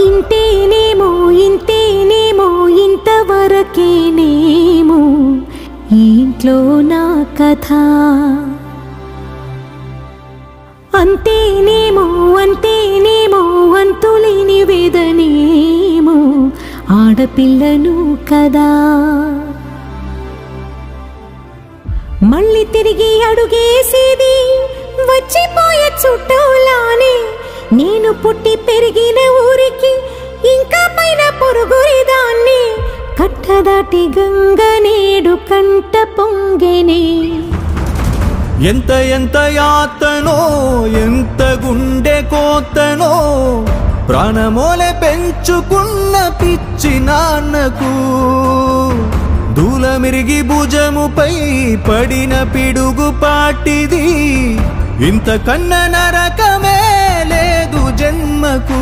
ఇంతేనేమో ఇంతేనేమో ఇంతవరకేనేమో ఇంట్లో నా కథ అంతేనేమో అంతేనేమో అంతులేని వేదనేమో ఆడపిల్లను కదా మళ్ళీ తిరిగి అడుగేసేది వచ్చిపోయే చుట్టూలానే నేను పుట్టి పెరిగిన ఊరికి ఇంకా పైన పొరుగురిదాన్ని కట్టదాటి గంగ నేడు కంట పొంగెనే ఎంత ఎంత యాతనో ఎంత గుండె కోతనో ప్రాణమోలే పెంచుకున్న పిచ్చి నాన్నకు దూలమిరిగి భుజముపై పడిన పిడుగు పాటిది ఇంత కన్న నరకమే లేదు జన్మకు